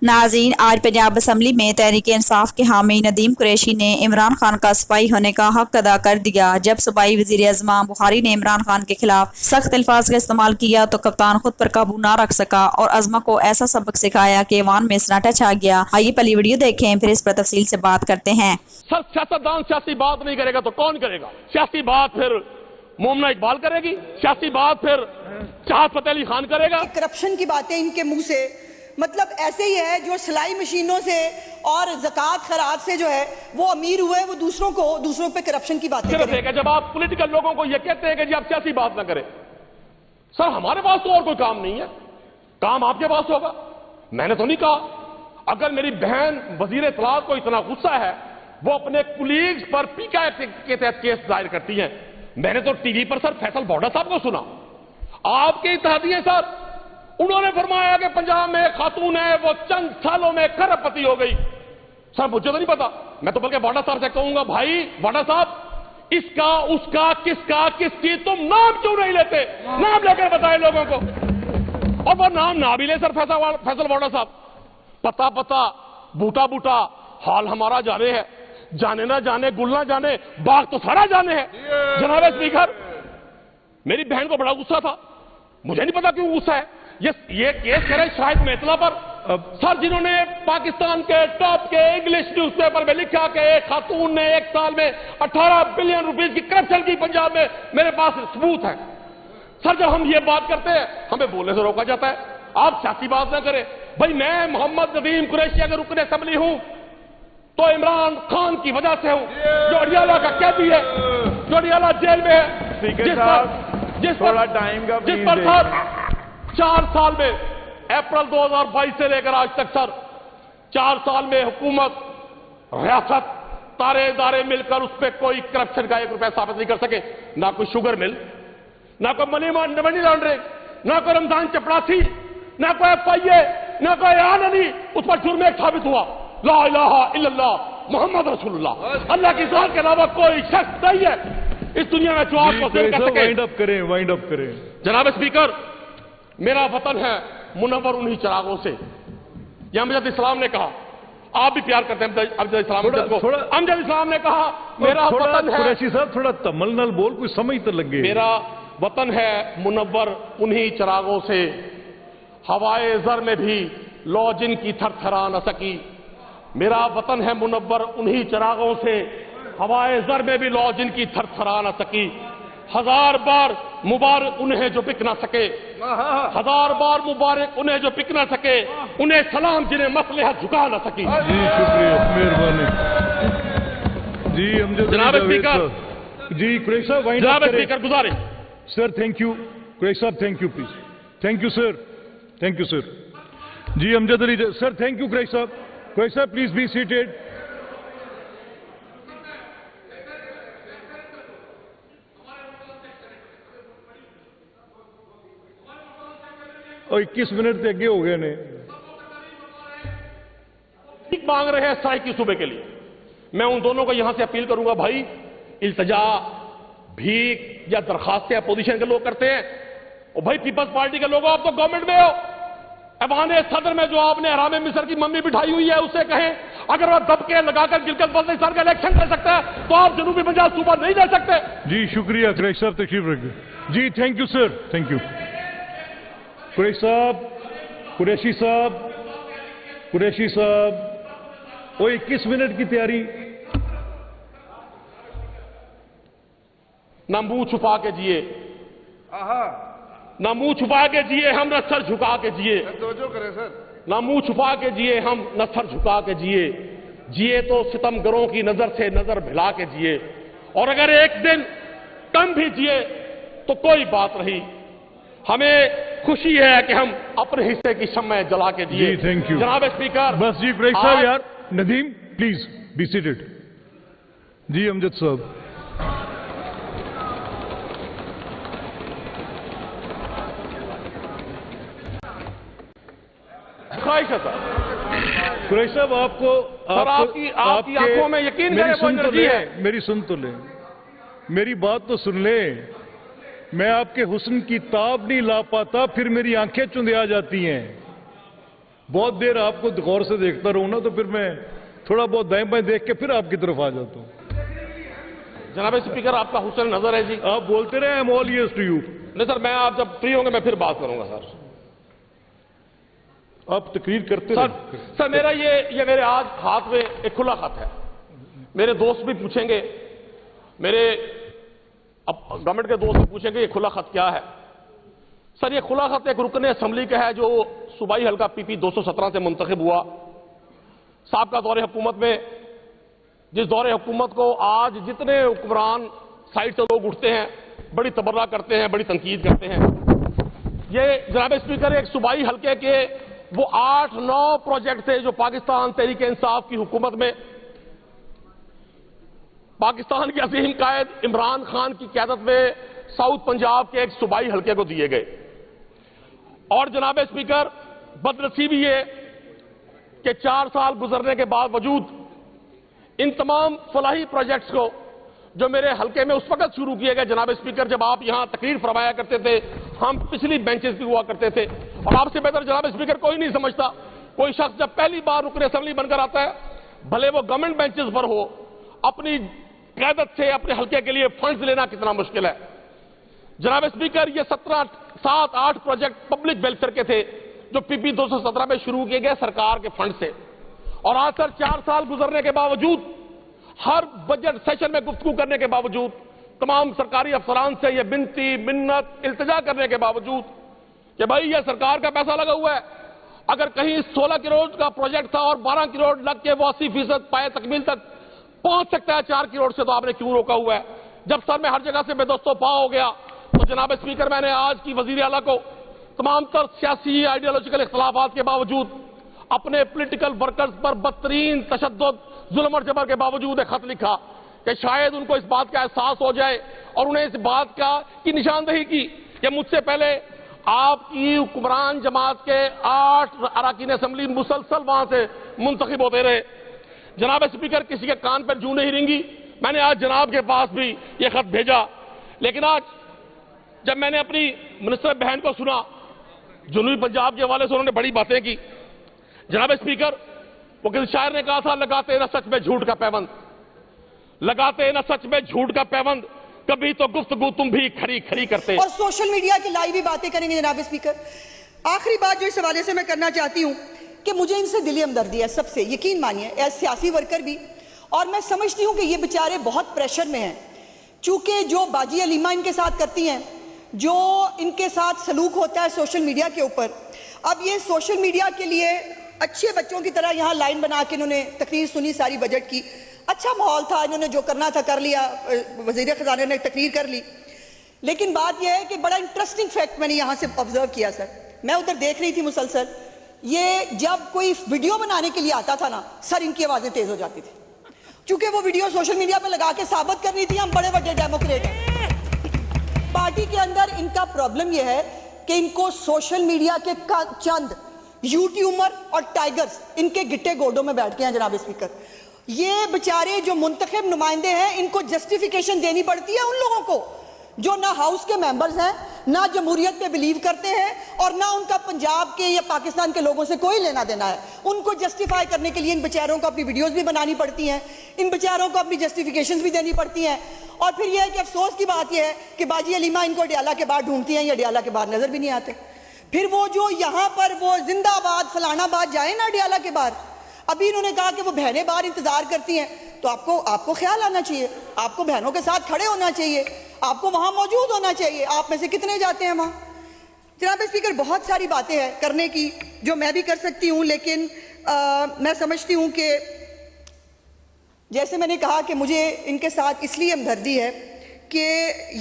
नाज़रीन, आज पंजाब असम्बली में तहरीक इंसाफ के हामी नदीम कुरैशी ने इमरान खान का सिपाही होने का हक अदा कर दिया। जब सूबाई वज़ीर आज़म बुखारी ने इमरान खान के खिलाफ सख्त अल्फाज का इस्तेमाल किया तो कप्तान खुद पर काबू ना रख सका और अज़मा को ऐसा सबक सिखाया कि ईवान में सन्नाटा छा गया। आइए पहली वीडियो देखें, फिर इस पर तफसील से बात करते हैं। सर सियासतदान सियासी बात नहीं करेगा तो कौन करेगा? सियासी बात फिर मोमना इकबाल करेगी, सियासी बात फिर चाहत फतेह अली खान करेगा। करप्शन की बातें इनके मुंह से मतलब ऐसे ही है जो सिलाई मशीनों से और ज़कात खराज से जो है वो अमीर हुए, वो दूसरों पे करप्शन की बातें करें। जब आप पॉलिटिकल लोगों को ये कहते हैं कि जी आप सियासी बात ना करें, सर हमारे पास तो और कोई काम नहीं है, काम आपके पास होगा। मैंने तो नहीं कहा। अगर मेरी बहन वजीर इत्तलात को इतना गुस्सा है वो अपने कुलीग्स पर पीका के तहत केस दायर करती हैं। मैंने तो टीवी पर सर फैसल बॉर्डर साहब को सुना, आपके इत्तेहादी सर, उन्होंने फरमाया कि पंजाब में एक खातून है वो चंद सालों में खरबपति हो गई। सर मुझे तो नहीं पता, मैं तो बल्कि बॉर्डर साहब से कहूंगा, भाई बॉर्डर साहब इसका उसका किसका किसकी तुम नाम क्यों नहीं लेते? नाम लेकर बताए लोगों को। और वो नाम ना भी ले सर फैसल बॉर्डर साहब, पता पता बूटा बूटा हाल हमारा जाने है, जाने ना जाने गुल ना जाने बाग तो सारा जाने है। जनाब स्पीकर, मेरी बहन को बड़ा गुस्सा था, मुझे नहीं पता क्यों गुस्सा है। ये केस करे शाहिद मेतला पर सर, जिन्होंने पाकिस्तान के टॉप के इंग्लिश न्यूज़पेपर में लिखा कि एक खातून ने एक साल में 18 बिलियन रुपीस की करप्शन की पंजाब में, मेरे पास सबूत है। सर जब हम ये बात करते हैं हमें बोलने से रोका जाता है। आप सियासी बात ना करें। भाई मैं मोहम्मद नदीम कुरैशी अगर रुकने असेंबली हूं तो इमरान खान की वजह से हूं, जो अडियाला का कैदी है, जो अडियाला जेल में है, जिस पर सर 4 साल में अप्रैल 2022 से लेकर आज तक सर 4 साल में हुकूमत रियासत तारे इदारे मिलकर उस पर कोई करप्शन का 1 रुपया साबित नहीं कर सके। ना कोई शुगर मिल, ना कोई मनी लॉन्ड्रिंग, ना कोई रमजान चपड़ासी, ना कोई FIA, ना कोई आननी, उस पर जुर्म एक साबित हुआ। ला इलाहा इल्लल्लाह मोहम्मद रसूलुल्लाह, अल्लाह की जात के अलावा कोई शख्स नहीं है इस दुनिया में जो आपको कर सके। वाइंड अप करें जनाब स्पीकर, मेरा वतन है मुनव्वर उन्हीं चिरागों से। यह अमजद इस्लाम ने कहा, आप भी प्यार करते हैं अमजद इस्लाम को। अमजद इस्लाम ने कहा मेरा वतन है, कुरैशी साहब थोड़ा तमल नाल बोल, कोई समझ तो लगे। मेरा वतन है मुनव्वर उन्हीं चिरागों से, हवाए ज़र में भी लौ जिनकी थरथरा न सकी। मेरा वतन है मुनव्वर उन्हीं चिरागों से, हवाए ज़र में भी लौ जिनकी थरथरा न सकी। 1000 बार मुबारक उन्हें जो बिक ना सके, 1000 बार मुबारक उन्हें जो बिक ना सके, उन्हें सलाम जिन्हें मसलहत झुका ना सकी। जी शुक्रिया, मेहरबानी जी। जनाब स्पीकर, जी कुरैशी साहब वाइंड अप जनाब करें। स्पीकर गुजारिश सर, थैंक यू कुरैशी साहब, thank you please, thank you sir, thank you sir. जी Amjad Ali sir, thank you Qureshi साहब। कुरैशी साहब प्लीज बी सीटेड। और 21 मिनट से अगे हो गए ने। मांग रहे हैं साई की सूबे के लिए। मैं उन दोनों को यहां से अपील करूंगा, भाई इल्तजा भीख या दरखास्तें अपोजिशन के लोग करते हैं, और भाई पीपल्स पार्टी के लोग आप तो गवर्नमेंट में हो। ऐवान सदर में जो आपने हराम मिस्र की मम्मी बिठाई हुई है उससे कहें अगर वह दबके लगाकर गिलगित बल्तिस्तान का इलेक्शन कर सकता है तो आप जनूबी पंजाब सूबा नहीं ले सकते। जी शुक्रिया कुरैशी साहब, तशरीफ रखिए। जी thank you sir, thank you. Qureshi साहब, कुरैशी साहब, कुरैशी साहब, वो 21 मिनट की तैयारी। ना मुंह छुपा के जिए, ना मुंह छुपा के जिए हम, न सर झुका के जिए। ना मुंह छुपा के जिए हम, न सर झुका के जिए। जिए तो सितमगरों की नजर से नजर भिला के जिए, और अगर एक दिन कम भी जिए तो कोई बात नहीं। हमें खुशी है कि हम अपने हिस्से की शम्में जला के जिए। थैंक यू जनाब स्पीकर। बस जी कुरैशी साहब, यार नदीम प्लीज बी सीटेड। जी अमजद साहब, ख्वाहिश है सर। कुरैशी साहब आपको आपकी आंखों में यकीन है, वो एनर्जी है। मेरी सुन तो ले, मेरी बात तो सुन ले। मैं आपके हुस्न की ताब नहीं ला पाता, फिर मेरी आंखें चुंधिया जाती हैं। बहुत देर आपको गौर से देखता रहूं ना तो फिर मैं थोड़ा बहुत दाएं बाएं देख के फिर आपकी तरफ आ जाता हूं। जनाब स्पीकर, आपका हुस्न नजर है जी। आप बोलते रहे, I am all ears to you. नहीं सर, मैं आप जब फ्री होंगे मैं फिर बात करूंगा सर। आप तकरीर करते सर मेरा ये मेरे आज हाथ में एक खुला खत है। मेरे दोस्त भी पूछेंगे, मेरे अब गवर्नमेंट के दोस्त भी पूछेंगे ये खुला खत क्या है। सर ये खुला खत एक रुकन असम्बली का है जो सूबाई हल्का PP 217 से मुंतखब हुआ। साबका दौरे हुकूमत में, जिस दौरे हुकूमत को आज जितने हुक्मरान साइड से लोग उठते हैं, बड़ी तबर्रा करते हैं, बड़ी तनकीद करते हैं, ये जनाब स्पीकर एक सूबाई हल्के के वो 8-9 प्रोजेक्ट थे जो पाकिस्तान तहरीक इंसाफ की हुकूमत में पाकिस्तान के अजीम कायद इमरान खान की क़यादत में साउथ पंजाब के एक सूबाई हल्के को दिए गए। और जनाब स्पीकर, बदनसीबी ये कि 4 साल गुजरने के बावजूद इन तमाम फलाही प्रोजेक्ट्स को जो मेरे हल्के में उस वक्त शुरू किए गए, जनाब स्पीकर जब आप यहां तकरीर फरमाया करते थे, हम पिछली बेंचेस भी हुआ करते थे, और आपसे बेहतर जनाब स्पीकर कोई नहीं समझता, कोई शख्स जब पहली बार रुकन असेंबली बनकर आता है, भले वो गवर्नमेंट बेंचेस पर हो, अपनी क़यादत से अपने हल्के के लिए फंड्स लेना कितना मुश्किल है। जनाब स्पीकर, ये 7-8 प्रोजेक्ट पब्लिक वेलफेयर के थे जो PP 217 में शुरू किए गए सरकार के फंड से। और आज सर 4 साल गुजरने के बावजूद, हर बजट सेशन में गुफ्तगू करने के बावजूद, तमाम सरकारी अफसरान से ये बिनती मिन्नत इल्तिजा करने के बावजूद कि भाई ये सरकार का पैसा लगा हुआ है, अगर कहीं 16 करोड़ का प्रोजेक्ट था और 12 करोड़ लग के वो 80% पाए तकमील तक पहुंच सकता है 4 करोड़ से, तो आपने क्यों रोका हुआ है? जब सर में हर जगह से बेदस्तों पा हो गया तो जनाब स्पीकर, मैंने आज की वजीर आला को तमाम तर सियासी आइडियोलॉजिकल इख्तलाफात के बावजूद, अपने पॉलिटिकल वर्कर्स पर बदतरीन तशद्दुद जुल्म और जबर के बावजूद एक खत लिखा कि शायद उनको इस बात का एहसास हो जाए और उन्हें इस बात की निशानदही की कि मुझसे पहले आपकी हुक्मरान जमात के 8 अरकान असेंबली मुसलसल वहां से मुंतखब होते रहे। जनाब स्पीकर, किसी के कान पर जूं नहीं रिंगी। मैंने आज जनाब के पास भी ये खत भेजा, लेकिन आज जब मैंने अपनी मिनिस्टर बहन को सुना, जुनूबी पंजाब के हवाले से उन्होंने बड़ी बातें की। जनाब स्पीकर, वो किसी शायर ने कहा था, लगाते न सच में झूठ का पैबंद, लगाते न सच में झूठ का पैबंद, कभी तो गुफ्तगू तुम भी खरी खरी करते। और सोशल मीडिया की लाइव भी बातें करेंगे जनाब स्पीकर। आखिरी बात जो इस हवाले से मैं करना चाहती हूं कि मुझे इनसे दिली हमदर्दी है, सबसे यकीन मानिए, एज सियासी वर्कर भी। और मैं समझती हूं कि ये बेचारे बहुत प्रेशर में हैं, चूंकि जो बाजी अलीमा इनके साथ करती हैं, जो इनके साथ सलूक होता है सोशल मीडिया के ऊपर। अब ये सोशल मीडिया के लिए अच्छे बच्चों की तरह यहाँ लाइन बना के इन्होंने तकरीर सुनी सारी बजट की, अच्छा माहौल था, इन्होंने जो करना था कर लिया, वजीर खजाना ने तकरीर कर ली। लेकिन बात यह है कि बड़ा इंटरेस्टिंग फैक्ट मैंने यहाँ से ऑब्जर्व किया सर, मैं उधर देख रही थी मुसलसल, ये जब कोई वीडियो बनाने के लिए आता था ना सर, इनकी आवाज़ें तेज हो जाती थी, क्योंकि वो वीडियो सोशल मीडिया पर लगा के साबित करनी थी हम बड़े बड़े डेमोक्रेट हैं। पार्टी के अंदर इनका प्रॉब्लम यह है कि इनको सोशल मीडिया के चंद यूट्यूबर और टाइगर्स इनके गिट्टे गोडों में बैठ के हैं जनाब स्पीकर। ये बेचारे जो मुंतखब नुमाइंदे हैं, इनको जस्टिफिकेशन देनी पड़ती है उन लोगों को जो ना हाउस के मेंबर्स हैं, ना जमहूरियत पे बिलीव करते हैं, और ना उनका पंजाब के या पाकिस्तान के लोगों से कोई लेना देना है। उनको जस्टिफाई करने के लिए इन बेचारों को अपनी वीडियोस भी बनानी पड़ती हैं, इन बेचारों को अपनी जस्टिफिकेशंस भी देनी पड़ती हैं। और फिर यह है कि अफसोस की बात यह है कि बाजी अलीमा इनको अडियाला के बाहर ढूंढती हैं, ये अडियाला के बाहर नजर भी नहीं आते। फिर वो जो यहाँ पर वो जिंदाबाद फलानाबाद जाए ना अडियाला के बाहर, अभी इन्होंने कहा कि वो बहनें बाहर इंतजार करती हैं, तो आपको ख्याल आना चाहिए, आपको बहनों के साथ खड़े होना चाहिए, आपको वहां मौजूद होना चाहिए। आप में से कितने जाते हैं वहां? जनाब स्पीकर, बहुत सारी बातें हैं करने की जो मैं भी कर सकती हूं, लेकिन मैं समझती हूं कि जैसे मैंने कहा कि मुझे इनके साथ इसलिए हमदर्दी है कि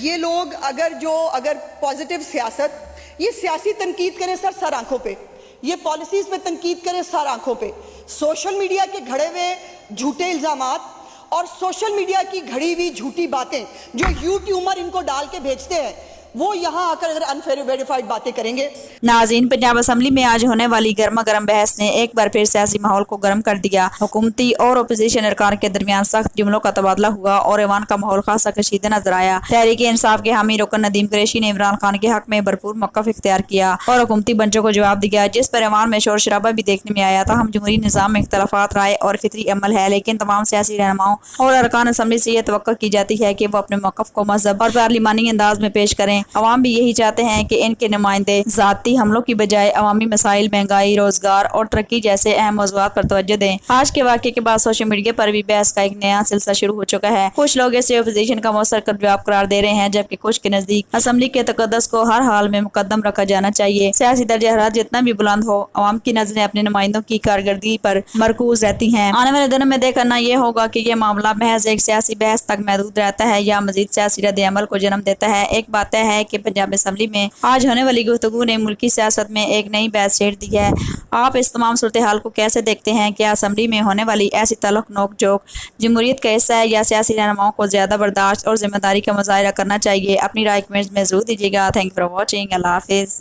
ये लोग अगर पॉजिटिव सियासत, ये सियासी तनकीद करें सर आंखों पे, ये पॉलिसीज पे तनकीद करें सर आंखों पे, सोशल मीडिया के घड़े हुए झूठे इल्जामात और सोशल मीडिया की घड़ी हुई झूठी बातें जो यूट्यूबर इनको डाल के भेजते हैं, वो यहाँ आकर अगर अनवेरिफाइड बातें करेंगे। नाज़रीन, पंजाब असम्बली में आज होने वाली गर्मा गर्म बहस ने एक बार फिर सियासी माहौल को गर्म कर दिया। हुकूमती और अपोजिशन अरकान के दरमियान सख्त जुमलों का तबादला हुआ और ऐवान का माहौल खासा कशीदा नजर आया। तहरीक इंसाफ के हामी रुकन नदीम कुरैशी ने इमरान खान के हक में भरपूर मौक़िफ़ इख्तियार किया और हुकूमती बंचों को जवाब दिया, जिस पर ऐवान में शोर शराबा भी देखने में आया था। हम जमहूरी निज़ाम में इख्तलाफात राय और फितरी अमल है, लेकिन तमाम सियासी रहनुमाओं और अरकान असम्बली से यह तवक्को की जाती है कि वो अपने मौक़िफ़ को महज़ब और पार्लिमानी अंदाज में पेश करें। अवाम भी यही चाहते हैं कि इनके नुमाइंदे ज़ाती हमलों की बजाय अवामी मसाइल, महंगाई, रोजगार और तरक्की जैसे अहम मौज़ूआत पर तवज्जो दें। आज के वाक़े के बाद सोशल मीडिया पर भी बहस का एक नया सिलसिला शुरू हो चुका है। कुछ लोग इसे अपोजिशन का मौसर कर जवाब करार दे रहे हैं, जबकि कुछ के नजदीक असम्बली के तकद्दुस को हर हाल में मुकद्दम रखा जाना चाहिए। सियासी दर्जा हरारत जितना भी बुलंद हो, अवाम की नजरें अपने नुमाइंदों की कारकर्दगी पर मरकूज रहती हैं। आने वाले दिनों में देखना यह होगा कि यह मामला महज एक सियासी बहस तक महदूद रहता है या मजीद सियासी रद्द अमल को जन्म देता है। एक बात तय है कि पंजाब असम्बली में आज होने वाली गुफ्तगू ने मुल्की सियासत में एक नई बहस छेड़ दी है। आप इस तमाम सूरत हाल को कैसे देखते हैं? क्या असम्बली में होने वाली ऐसी तल्ख नोक जोक जमहूरियत का हिस्सा है या सियासी रहनुमाओं को ज्यादा बर्दाश्त और जिम्मेदारी का मुजाहिरा करना चाहिए? अपनी राय कमेंट्स में जरूर दीजिएगा। Thank you for watching. अल्लाह हाफिज़।